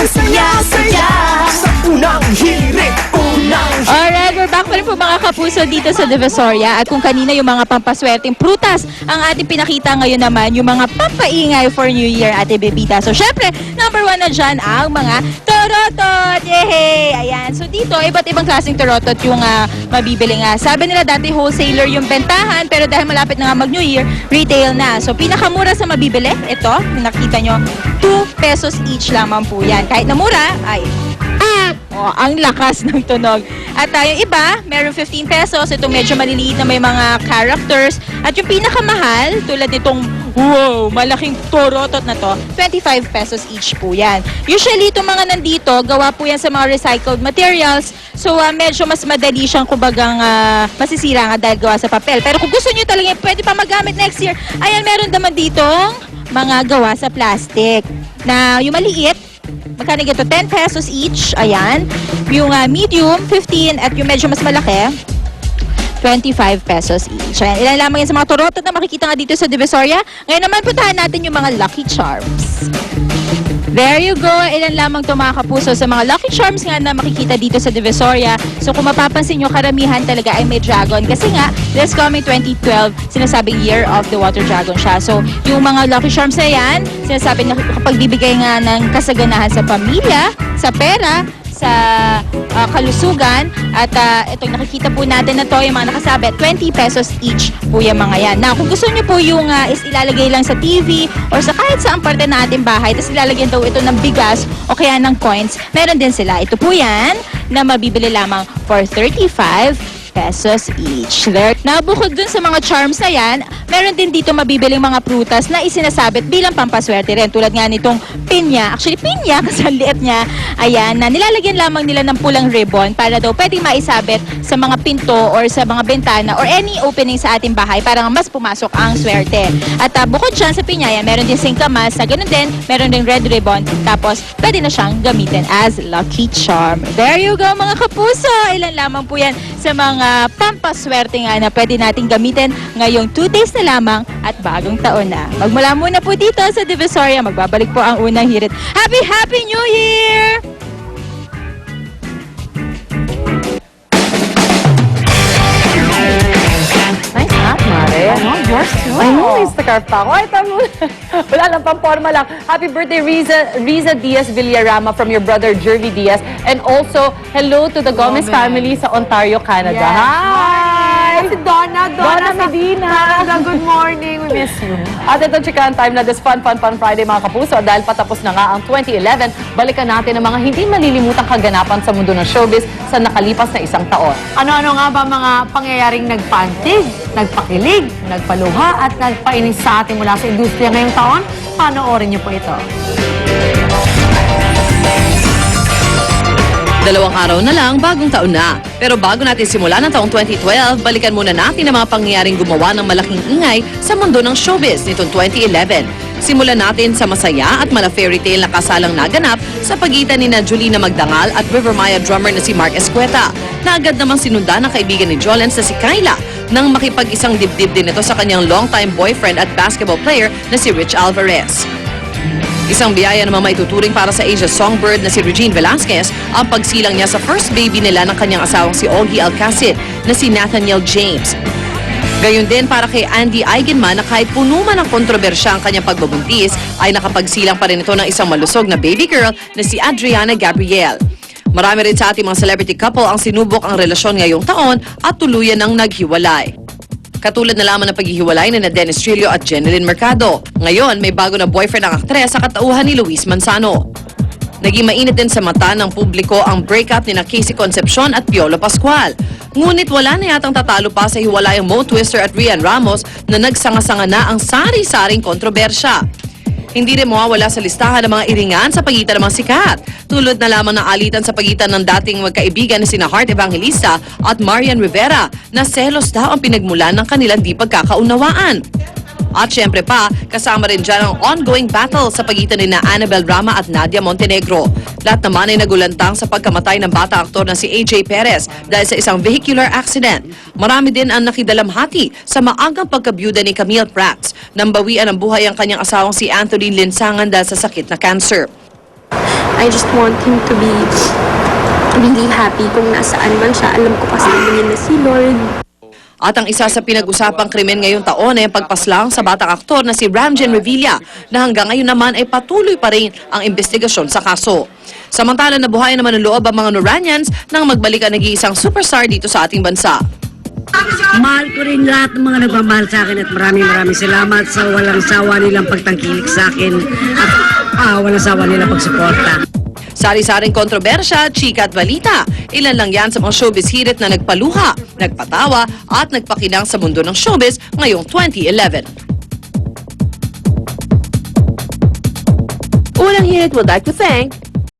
Saya sa unang hirit, unang hirit. Alright, we're back pa rin po mga kapuso dito sa Divisoria. At kung kanina yung mga pampaswerteng prutas, ang ating pinakita ngayon naman yung mga pampaingay for New Year, Ate Bebita. So syempre, number 1 na dyan ang mga torotot! Yehey! Ayan, so dito, iba't ibang klaseng torotot yung mabibili nga. Sabi nila dati wholesaler yung bentahan, pero dahil malapit na nga mag-New Year, retail na. So pinakamura sa mabibili, ito, nakita nyo, 2 pesos each lamang po yan. Kahit na mura, ay oh, ang lakas ng tunog. At yung iba, meron 15 pesos. Itong medyo maliliit na may mga characters. At yung pinakamahal, tulad nitong wow, malaking torotot na to, 25 pesos each po yan. Usually, itong mga nandito, gawa po yan sa mga recycled materials. So, medyo mas madali siyang kumbagang masisira nga dahil gawa sa papel. Pero kung gusto nyo talaga, pwede pa magamit next year. Ayan, meron naman ditong mga gawa sa plastic. Na yung maliit, magkano ito? 10 pesos each. Ayan. Yung medium, 15. At yung medyo mas malaki, 25 pesos each. Ayan. Ilan lamang yan sa mga torotot na makikita nga dito sa Divisoria. Ngayon naman puntahan natin yung mga Lucky Charms. There you go. Ilan lamang ito mga kapuso sa mga Lucky Charms nga na makikita dito sa Divisoria. So kung mapapansin nyo, karamihan talaga ay may dragon. Kasi nga, this coming 2012, sinasabing Year of the Water Dragon siya. So yung mga Lucky Charms na yan, sinasabi na kapag bibigay nga ng kasaganahan sa pamilya, sa pera, sa kalusugan. At itong nakikita po natin na to, yung mga nakasabit, 20 pesos each po yung mga yan. Now, kung gusto nyo po yung is ilalagay lang sa TV or sa kahit saang parte na ating bahay, tapos ilalagyan daw ito ng bigas o kaya ng coins, meron din sila. Ito po yan na mabibili lamang for 35 pesos each. Now, bukod dun sa mga charms na yan, meron din dito mabibiling mga prutas na isinasabit bilang pampaswerte rin. Tulad nga nitong pinya. Actually, pinya kasi ang liit niya. Ayan, na nilalagyan lamang nila ng pulang ribbon para daw pwedeng maisabit sa mga pinto or sa mga bentana or any opening sa ating bahay para mas pumasok ang swerte. At bukod dyan sa pinya, yan, meron din singkamas na ganun din, meron din red ribbon. Tapos, pwede na siyang gamitin as lucky charm. There you go mga kapuso! Ilan lamang po yan sa mga pampaswerte nga na pwede natin gamitin ngayong 2 days na lamang at bagong taon na. Magmula muna po dito sa Divisoria, magbabalik po ang unang hirit. Happy New Year! Nice hat, Mare. Ano? Yours too. I know, may scarf pa ako. Ay, tamo. Wala lang, pamporma lang. Happy birthday, Riza Diaz Villarama from your brother, Jervy Diaz. And also, hello to the Gomez family sa Ontario, Canada. Yes. Hi! Si Donna Medina. Good morning. We miss you. At ito, chikahan time na this Fun Friday, mga kapuso. Dahil patapos na nga ang 2011, balikan natin ang mga hindi malilimutang kaganapan sa mundo ng showbiz sa nakalipas na isang taon. Ano-ano nga ba mga pangyayaring nagpantig, nagpakilig, nagpaluha at nagpainis sa atin mula sa industriya ngayong taon? Panoorin niyo po ito. 2 araw na lang, bagong taon na. Pero bago natin simulan ng taong 2012, balikan muna natin ang mga pangyayaring gumawa ng malaking ingay sa mundo ng showbiz nitong 2011. Simulan natin sa masaya at mala fairy tale na kasalang naganap sa pagitan ni Julina Magdangal at River Maya drummer na si Mark Escueta, na agad namang sinundan ng kaibigan ni Jolens na si Kyla nang makipag-isang dibdib din ito sa kanyang longtime boyfriend at basketball player na si Rich Alvarez. Isang biyaya naman maituturing para sa Asia songbird na si Regine Velasquez ang pagsilang niya sa first baby nila ng kanyang asawang si Ogie Alcacid na si Nathaniel James. Gayon din para kay Andy Eigenman na kahit puno man ng kontrobersya ang kanyang pagbubuntis ay nakapagsilang pa rin ito ng isang malusog na baby girl na si Adriana Gabriel. Marami rin sa ating mga celebrity couple ang sinubok ang relasyon ngayong taon at tuluyan ng naghiwalay. Katulad na lamang ng paghihiwalay ni Dennis Trillo at Jeneline Mercado. Ngayon, may bago na boyfriend ang aktres sa katauhan ni Luis Manzano. Naging mainit din sa mata ng publiko ang breakup ni Casey Concepcion at Piolo Pascual. Ngunit wala na yatang tatalo pa sa hiwalayang Mo Twister at Rian Ramos na nagsanga-sanga na ang sari-saring kontrobersya. Hindi rin mawawala sa listahan ng mga iringan sa pagitan ng mga sikat. Tulad na lamang ng alitan sa pagitan ng dating magkaibigan na sina Heart Evangelista at Marian Rivera na selos daw ang pinagmulan ng kanilang di pagkakaunawaan. At syempre pa, kasama rin dyan ang ongoing battle sa pagitan ni Annabel Rama at Nadia Montenegro. Lahat naman ay nagulantang sa pagkamatay ng bata aktor na si AJ Perez dahil sa isang vehicular accident. Marami din ang nakidalamhati sa maagang pagkabyuda ni Camille Prats nang bawian ng buhay ang kanyang asawang si Anthony Linsangan dahil sa sakit na cancer. I just want him to be really happy kung nasaan man siya. Alam ko kasama niya na si Lord. At ang isa sa pinag-usapang krimen ngayong taon ay ang pagpaslang sa batang aktor na si Ramjen Revilla na hanggang ngayon naman ay patuloy pa rin ang investigasyon sa kaso. Samantala nabuhayan naman ng loob ang mga Noranians nang magbalik ang nag-iisang superstar dito sa ating bansa. Mahal ko rin lahat ng mga nagmamahal sa akin at maraming salamat sa walang sawa nilang pagtangkilik sa akin at walang sawa nilang pagsuporta. Sari-saring kontrobersya, chika at balita. Ilan lang yan sa mga showbiz hirit na nagpaluha, nagpatawa at nagpakinang sa mundo ng showbiz ngayong 2011. Unang hirit would like to thank